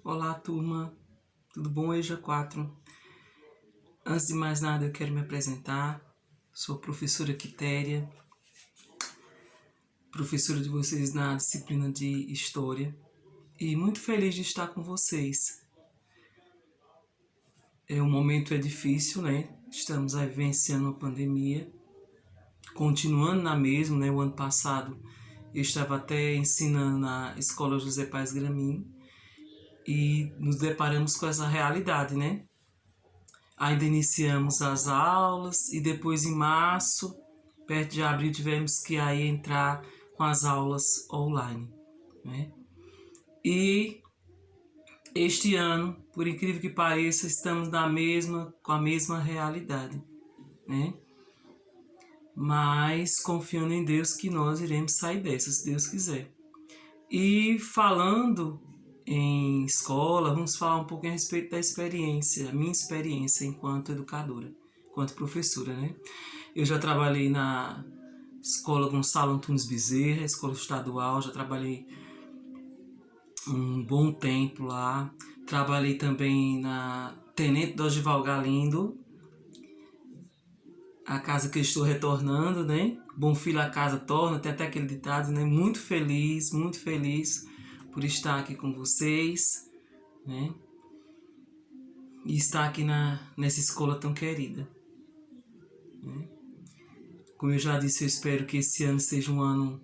Olá, turma. Tudo bom? EJA 4. Antes de mais nada, eu quero me apresentar. Sou a professora Quitéria, professora de vocês na disciplina de História, e muito feliz de estar com vocês. O momento é difícil, né? Estamos aí vivenciando uma pandemia, continuando na mesma, né? O ano passado eu estava até ensinando na Escola José Paz Gramin e nos deparamos com essa realidade, né? Ainda iniciamos as aulas e depois em março, perto de abril, tivemos que aí entrar com as aulas online, né? E este ano, por incrível que pareça, estamos com a mesma realidade, né? Mas confiando em Deus que nós iremos sair dessa, se Deus quiser. E falando em escola, vamos falar um pouco a respeito da experiência, a minha experiência enquanto educadora, enquanto professora, né? Eu já trabalhei na escola Gonçalo Antunes Bezerra, escola estadual, já trabalhei um bom tempo lá. Trabalhei também na Tenente Dorival Galindo, a casa que eu estou retornando, né? Bom filho a casa torna, tem até aquele ditado, né? Muito feliz por estar aqui com vocês, né? E estar aqui nessa escola tão querida, né? Como eu já disse, eu espero que esse ano seja um ano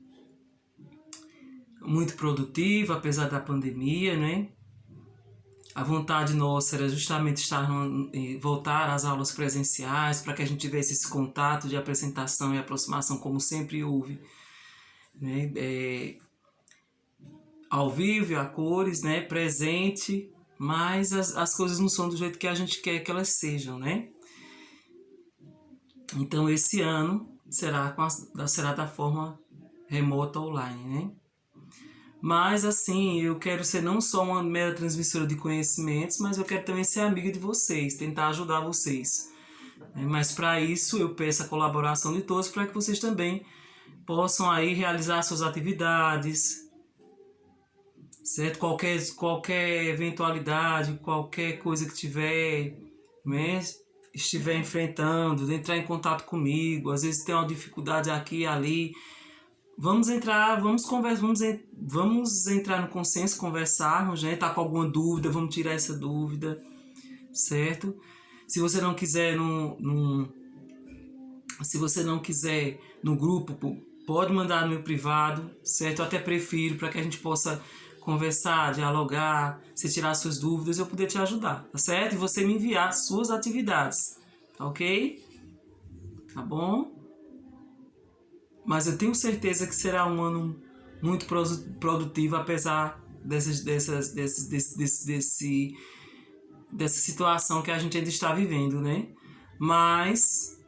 muito produtivo, apesar da pandemia, né? A vontade nossa era justamente voltar às aulas presenciais, para que a gente tivesse esse contato de apresentação e aproximação, como sempre houve, né? Ao vivo e a cores, né? Presente, mas as coisas não são do jeito que a gente quer que elas sejam, né? Então esse ano será da forma remota online, né? Mas assim, eu quero ser não só uma mera transmissora de conhecimentos, mas eu quero também ser amiga de vocês, tentar ajudar vocês. Mas para isso eu peço a colaboração de todos para que vocês também possam aí realizar suas atividades, certo? Qualquer eventualidade, qualquer coisa que tiver, né, estiver enfrentando, entrar em contato comigo. Às vezes tem uma dificuldade aqui e ali. Vamos entrar no consenso, conversarmos, né? Tá com alguma dúvida, vamos tirar essa dúvida, certo? Se você não quiser se você não quiser no grupo, pode mandar no meu privado, certo? Eu até prefiro para que a gente possa conversar, dialogar, se tirar suas dúvidas, eu poder te ajudar, tá certo? E você me enviar suas atividades, tá ok? Tá bom? Mas eu tenho certeza que será um ano muito produtivo, apesar dessa situação que a gente ainda está vivendo, né? Mas,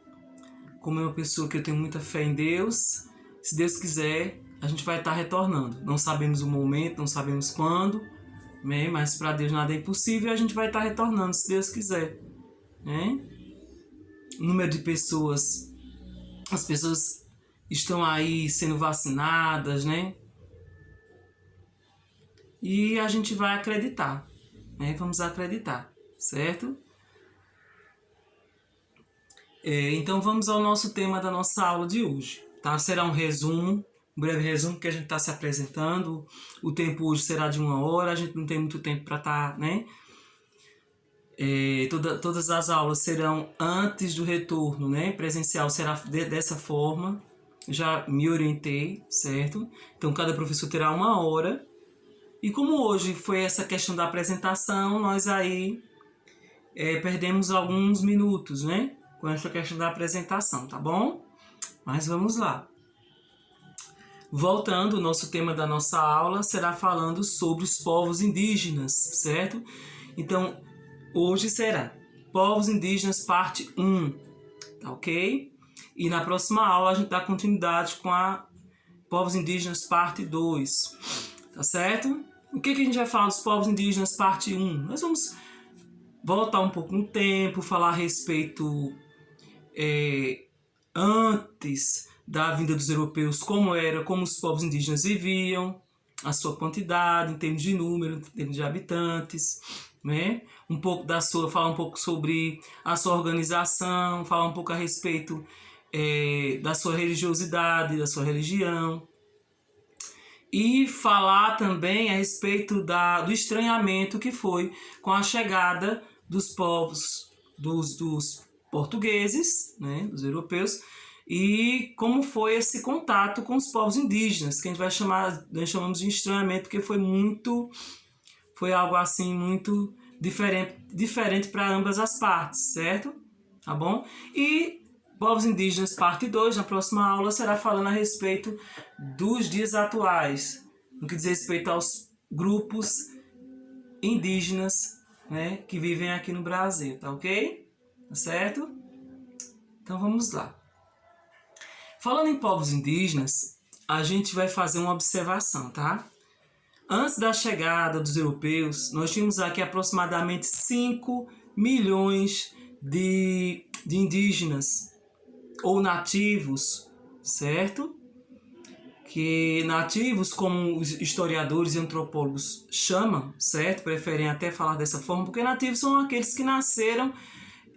como é uma pessoa que eu tenho muita fé em Deus, se Deus quiser, a gente vai estar retornando. Não sabemos o momento, não sabemos quando, né? Mas para Deus nada é impossível e a gente vai estar retornando, se Deus quiser, né? O número de pessoas, as pessoas estão aí sendo vacinadas, né? E a gente vai acreditar, né? Vamos acreditar, certo? Então vamos ao nosso tema da nossa aula de hoje, tá? Será um breve resumo que a gente está se apresentando. O tempo hoje será de 1 hora, a gente não tem muito tempo para estar, né? Todas as aulas serão antes do retorno, né? Presencial será dessa forma. Já me orientei, certo? Então cada professor terá 1 hora. E como hoje foi essa questão da apresentação, nós aí perdemos alguns minutos, né? Com essa questão da apresentação, tá bom? Mas vamos lá. Voltando, o nosso tema da nossa aula será falando sobre os povos indígenas, certo? Então, hoje será Povos Indígenas parte 1, tá ok? E na próxima aula a gente dá continuidade com a Povos Indígenas parte 2, tá certo? O que a gente vai falar dos povos indígenas parte 1? Nós vamos voltar um pouco no tempo, falar a respeito antes da vinda dos europeus, como os povos indígenas viviam, a sua quantidade, em termos de número, em termos de habitantes, né? Falar um pouco sobre a sua organização, falar um pouco a respeito da sua religiosidade, da sua religião, e falar também a respeito do estranhamento que foi com a chegada dos povos, dos portugueses, né, dos europeus, e como foi esse contato com os povos indígenas, que a gente vai chamar, nós chamamos de estranhamento, porque foi algo assim muito diferente para ambas as partes, certo? Tá bom? E povos indígenas, parte 2, na próxima aula, será falando a respeito dos dias atuais, no que diz respeito aos grupos indígenas, né, que vivem aqui no Brasil, tá ok? Tá certo? Então vamos lá. Falando em povos indígenas, a gente vai fazer uma observação, tá? Antes da chegada dos europeus, nós tínhamos aqui aproximadamente 5 milhões de indígenas ou nativos, certo? Que nativos, como os historiadores e antropólogos chamam, certo? Preferem até falar dessa forma, porque nativos são aqueles que nasceram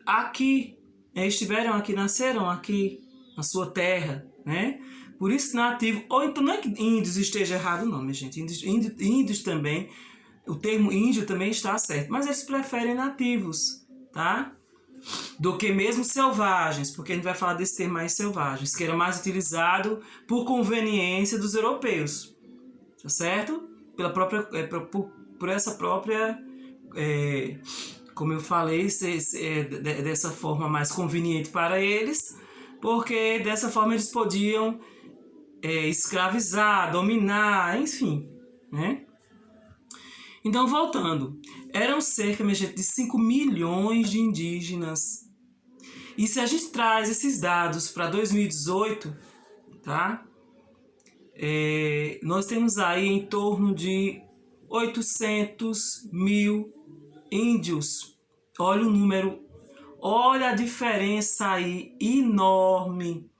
aqui, estiveram aqui, nasceram aqui na sua terra, né? Por isso nativo, ou então não é que índios esteja errado não, minha gente, índios também, o termo índio também está certo, mas eles preferem nativos, tá? Do que mesmo selvagens, porque a gente vai falar desse termo mais selvagens, que era mais utilizado por conveniência dos europeus, tá certo? Por essa própria, como eu falei, dessa forma mais conveniente para eles, porque dessa forma eles podiam escravizar, dominar, enfim, né? Então, voltando, eram cerca, minha gente, de 5 milhões de indígenas. E se a gente traz esses dados para 2018, tá? Nós temos aí em torno de 800 mil índios. Olha o número, olha a diferença aí enorme,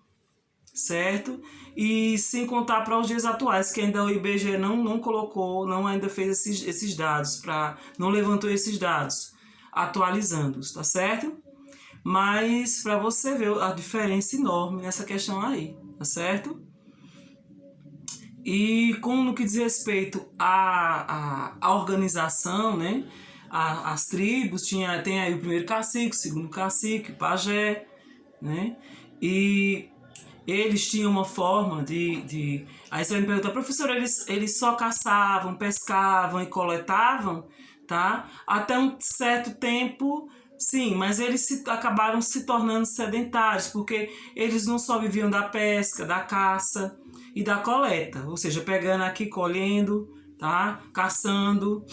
certo? E sem contar para os dias atuais, que ainda o IBGE não colocou, não ainda fez esses dados, não levantou esses dados, atualizando-os, tá certo? Mas para você ver a diferença enorme nessa questão aí, tá certo? E no que diz respeito à organização, né? As tribos, tem aí o primeiro cacique, o segundo cacique, o pajé, né? E eles tinham uma forma de... Aí você vai me perguntar, professor, eles só caçavam, pescavam e coletavam, tá? Até um certo tempo, sim, mas eles acabaram se tornando sedentários, porque eles não só viviam da pesca, da caça e da coleta, ou seja, pegando aqui, colhendo, tá? Caçando,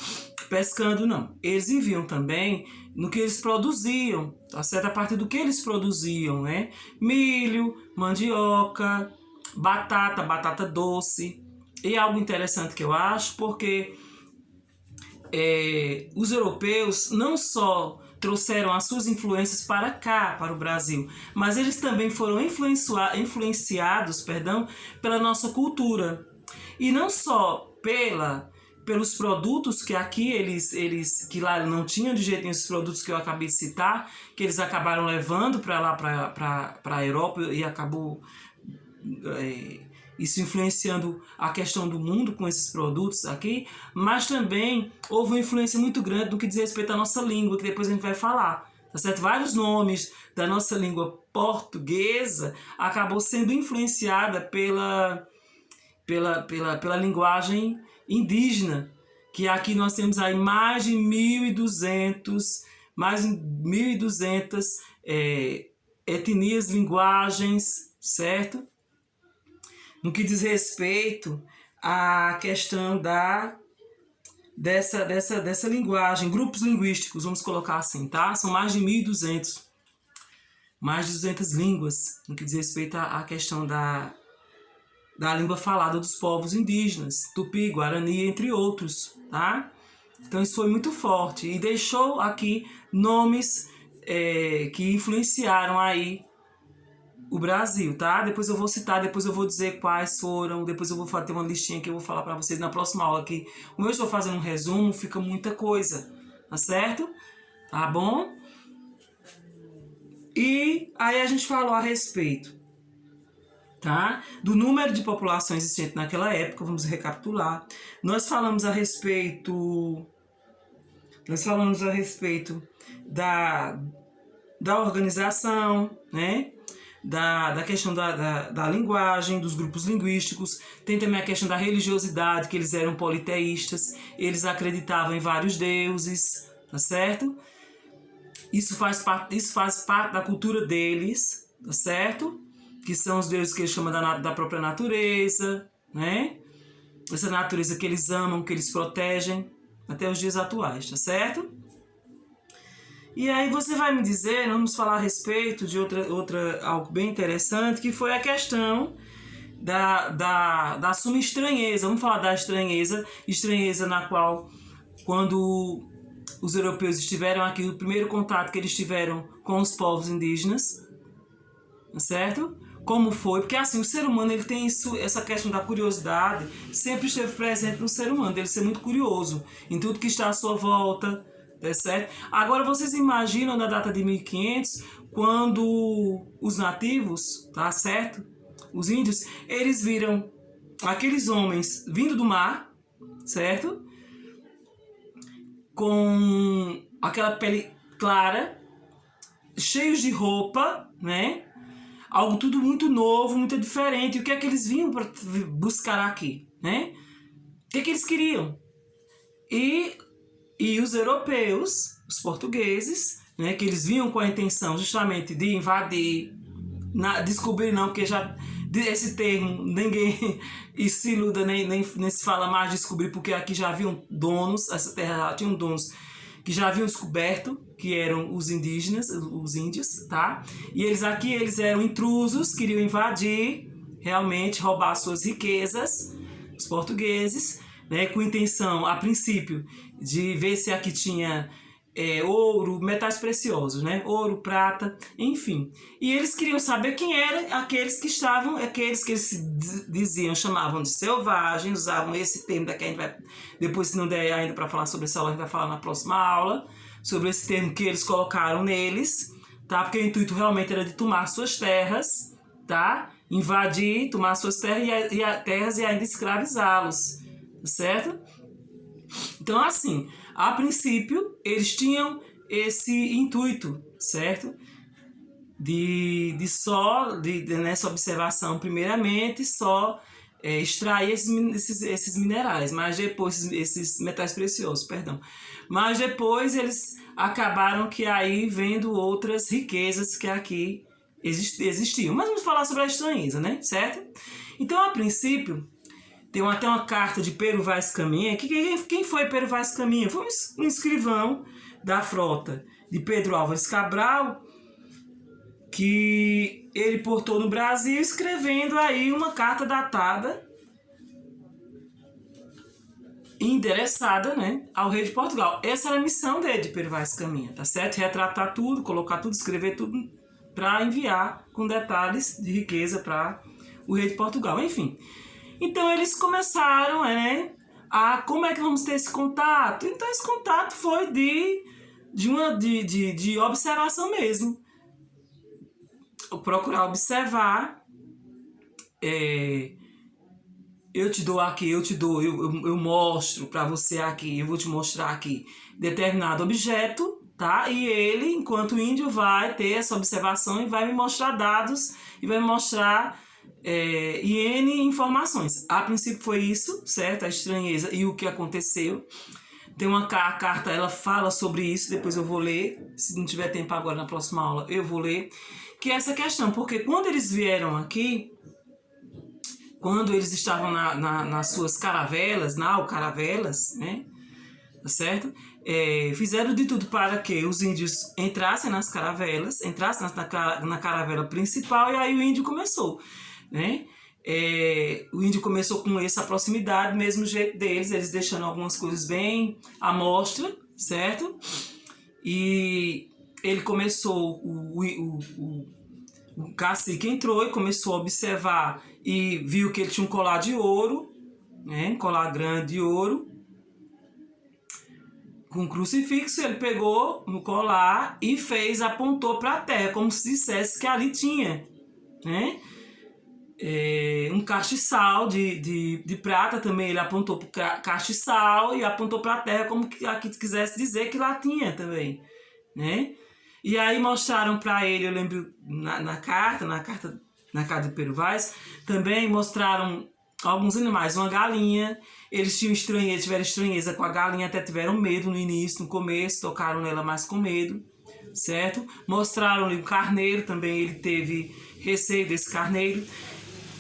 pescando, não. Eles viviam também no que eles produziam, tá certo? A partir do que eles produziam, né? Milho, mandioca, batata doce. E algo interessante que eu acho, porque os europeus não só trouxeram as suas influências para cá, para o Brasil, mas eles também foram influenciados, pela nossa cultura. E não só pelos produtos que aqui que lá não tinham de jeito nenhum, esses produtos que eu acabei de citar, que eles acabaram levando para lá, para a Europa, e acabou isso influenciando a questão do mundo com esses produtos aqui, mas também houve uma influência muito grande no que diz respeito à nossa língua, que depois a gente vai falar, tá certo? Vários nomes da nossa língua portuguesa acabou sendo influenciada pela linguagem indígena, que aqui nós temos aí mais de 1.200 etnias, linguagens, certo? No que diz respeito à questão dessa linguagem, grupos linguísticos, vamos colocar assim, tá? São mais de 1.200, mais de 200 línguas, no que diz respeito à questão da língua falada dos povos indígenas, Tupi, Guarani, entre outros, tá? Então isso foi muito forte e deixou aqui nomes que influenciaram aí o Brasil, tá? Depois eu vou citar, depois eu vou dizer quais foram, depois eu vou ter uma listinha que eu vou falar para vocês na próxima aula, que como eu estou fazendo um resumo, fica muita coisa, tá certo? Tá bom? E aí a gente falou a respeito, tá? Do número de população existente naquela época, vamos recapitular. Nós falamos a respeito da organização, né? Da questão da linguagem, dos grupos linguísticos. Tem também a questão da religiosidade, que eles eram politeístas, eles acreditavam em vários deuses, tá certo? Isso faz parte da cultura deles, tá certo? Que são os deuses que eles chamam da própria natureza, né? Essa natureza que eles amam, que eles protegem, até os dias atuais, tá certo? E aí você vai me dizer, vamos falar a respeito de algo bem interessante, que foi a questão da suma estranheza. Vamos falar da estranheza na qual, quando os europeus estiveram aqui, o primeiro contato que eles tiveram com os povos indígenas, certo? Como foi? Porque assim, o ser humano ele tem essa questão da curiosidade, sempre esteve presente no ser humano, ele ser muito curioso em tudo que está à sua volta, tá certo? Agora vocês imaginam na data de 1500, quando os nativos, tá certo? Os índios, eles viram aqueles homens vindo do mar, certo? Com aquela pele clara, cheios de roupa, né? Algo tudo muito novo, muito diferente. E o que é que eles vinham para buscar aqui, né? O que é que eles queriam? E os europeus, os portugueses, né, que eles vinham com a intenção justamente de invadir, descobrir não, porque já esse termo ninguém se iluda, nem se fala mais descobrir, porque aqui já haviam donos, essa terra já tinha donos que já haviam descoberto, que eram os indígenas, os índios, tá? E eles eram intrusos, queriam invadir, realmente roubar suas riquezas, os portugueses, né, com intenção, a princípio, de ver se aqui tinha ouro, metais preciosos, né? Ouro, prata, enfim. E eles queriam saber quem eram aqueles que eles se diziam, chamavam de selvagens, usavam esse termo daqui, a gente vai, depois se não der ainda para falar sobre essa aula, a gente vai falar na próxima aula, sobre esse termo que eles colocaram neles, tá? Porque o intuito realmente era de tomar suas terras, tá? Invadir, tomar suas terras e ainda escravizá-los, certo? Então, assim, a princípio, eles tinham esse intuito, certo? Nessa observação, primeiramente, só extrair esses minerais, mas depois, esses metais preciosos, perdão. Mas depois eles acabaram que aí vendo outras riquezas que aqui existiam. Mas vamos falar sobre a estranheza, né? Certo? Então, a princípio, tem até uma carta de Pero Vaz Caminha. Quem foi Pero Vaz Caminha? Foi um escrivão da frota de Pedro Álvares Cabral, que ele portou no Brasil, escrevendo aí uma carta datada e endereçada, né, ao rei de Portugal. Essa era a missão dele, de Pero Vaz Caminha, tá certo? Retratar tudo, colocar tudo, escrever tudo para enviar com detalhes de riqueza para o rei de Portugal. Enfim. Então eles começaram, como é que vamos ter esse contato? Então esse contato foi de observação mesmo. Procurar observar, eu mostro para você aqui, eu vou te mostrar aqui determinado objeto, tá? E ele, enquanto índio, vai ter essa observação e vai me mostrar dados e vai me mostrar N informações. A princípio foi isso, certo? A estranheza e o que aconteceu. Tem a carta, ela fala sobre isso, depois eu vou ler, se não tiver tempo agora na próxima aula, eu vou ler, que é essa questão, porque quando eles vieram aqui, quando eles estavam nas suas caravelas, né, tá certo? Fizeram de tudo para que os índios entrassem nas caravelas, entrassem na caravela principal, e aí o índio começou, né? O índio começou com essa proximidade, mesmo jeito deles, eles deixando algumas coisas bem à mostra, certo? E ele começou, o O cacique entrou e começou a observar e viu que ele tinha um colar de ouro, né? Um colar grande de ouro, com um crucifixo. Ele pegou no colar e apontou para a terra, como se dissesse que ali tinha, né? Um castiçal de prata também. Ele apontou para o castiçal e apontou para a terra, como que aqui quisesse dizer que lá tinha também, né? E aí mostraram para ele, eu lembro na carta de Pero Vaz, também mostraram alguns animais, uma galinha. Eles tiveram estranheza com a galinha, até tiveram medo no início, no começo, tocaram nela mais com medo, certo? Mostraram-lhe um carneiro também, ele teve receio desse carneiro.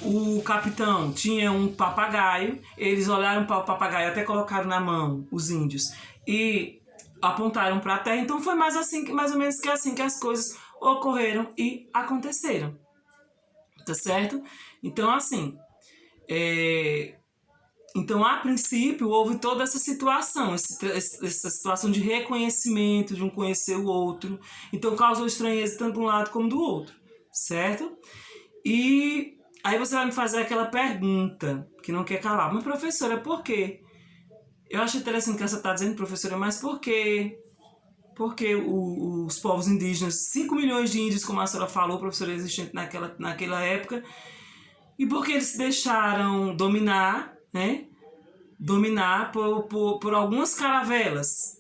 O capitão tinha um papagaio, eles olharam para o papagaio, até colocaram na mão, os índios, e apontaram para a terra. Então foi mais ou menos assim que as coisas ocorreram e aconteceram, tá certo? Então assim, então a princípio houve toda essa situação, essa situação de reconhecimento, de um conhecer o outro, então causou estranheza tanto de um lado como do outro, certo? E aí você vai me fazer aquela pergunta que não quer calar, mas professora, por quê? Eu acho interessante que você está dizendo, professora, mas por quê? Porque os povos indígenas, 5 milhões de índios, como a senhora falou, professora, existente naquela época, e porque eles se deixaram dominar, né? Dominar por algumas caravelas,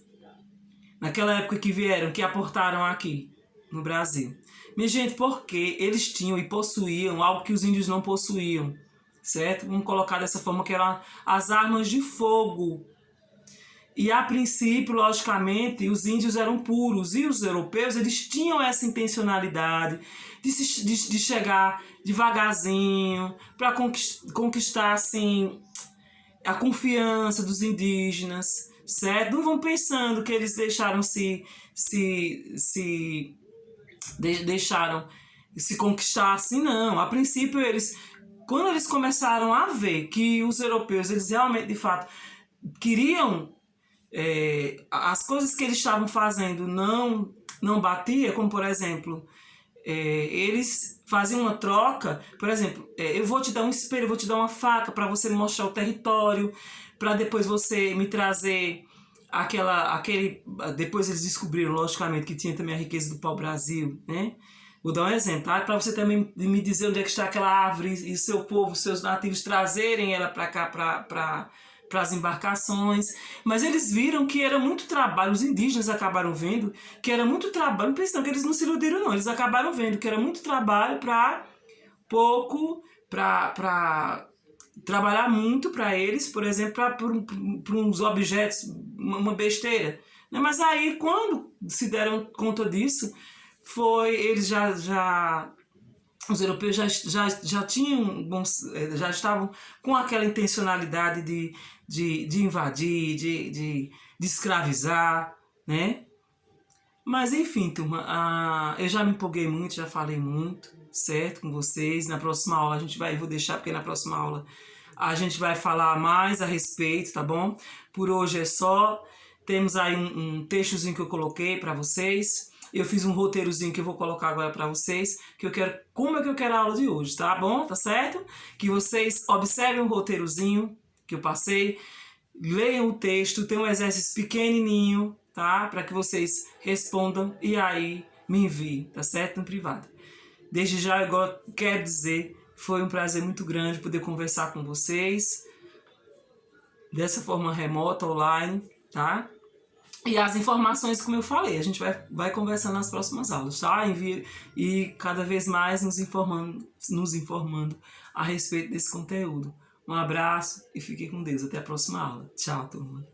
naquela época que vieram, que aportaram aqui no Brasil. Minha gente, porque eles tinham e possuíam algo que os índios não possuíam, certo? Vamos colocar dessa forma, que eram as armas de fogo. E a princípio, logicamente, os índios eram puros, e os europeus, eles tinham essa intencionalidade de chegar devagarzinho para conquistar assim, a confiança dos indígenas, certo? Não vão pensando que eles deixaram deixaram se conquistar assim, não. A princípio, quando eles começaram a ver que os europeus, eles realmente, de fato, queriam, as coisas que eles estavam fazendo não batia, como por exemplo, eles faziam uma troca, por exemplo, eu vou te dar um espelho, eu vou te dar uma faca para você me mostrar o território, para depois você me trazer depois eles descobriram, logicamente, que tinha também a riqueza do pau-brasil, né? Vou dar um exemplo, tá? Para você também me dizer onde é que está aquela árvore e seu povo, seus nativos trazerem ela para cá, para as embarcações. Mas eles viram que era muito trabalho, os indígenas acabaram vendo que era muito trabalho, não pensam que eles não se iludiram não, eles acabaram vendo que era muito trabalho para pouco, para trabalhar muito para eles, por exemplo, para uns objetos, uma besteira. Mas aí, quando se deram conta disso, eles os europeus já tinham, já estavam com aquela intencionalidade de invadir, de escravizar, né? Mas enfim, turma, eu já me empolguei muito, já falei muito, certo, com vocês. Na próxima aula vou deixar, porque na próxima aula a gente vai falar mais a respeito, tá bom? Por hoje é só. Temos aí um textozinho que eu coloquei para vocês. Eu fiz um roteirozinho que eu vou colocar agora para vocês, como é que eu quero a aula de hoje, tá bom? Tá certo? Que vocês observem o roteirozinho que eu passei, leiam o texto, tem um exercício pequenininho, tá? Para que vocês respondam e aí me enviem, tá certo? No privado. Desde já, eu quero dizer, foi um prazer muito grande poder conversar com vocês dessa forma remota, online, tá? E as informações, como eu falei, a gente vai conversando nas próximas aulas, tá? E cada vez mais nos informando a respeito desse conteúdo. Um abraço e fiquem com Deus. Até a próxima aula. Tchau, turma.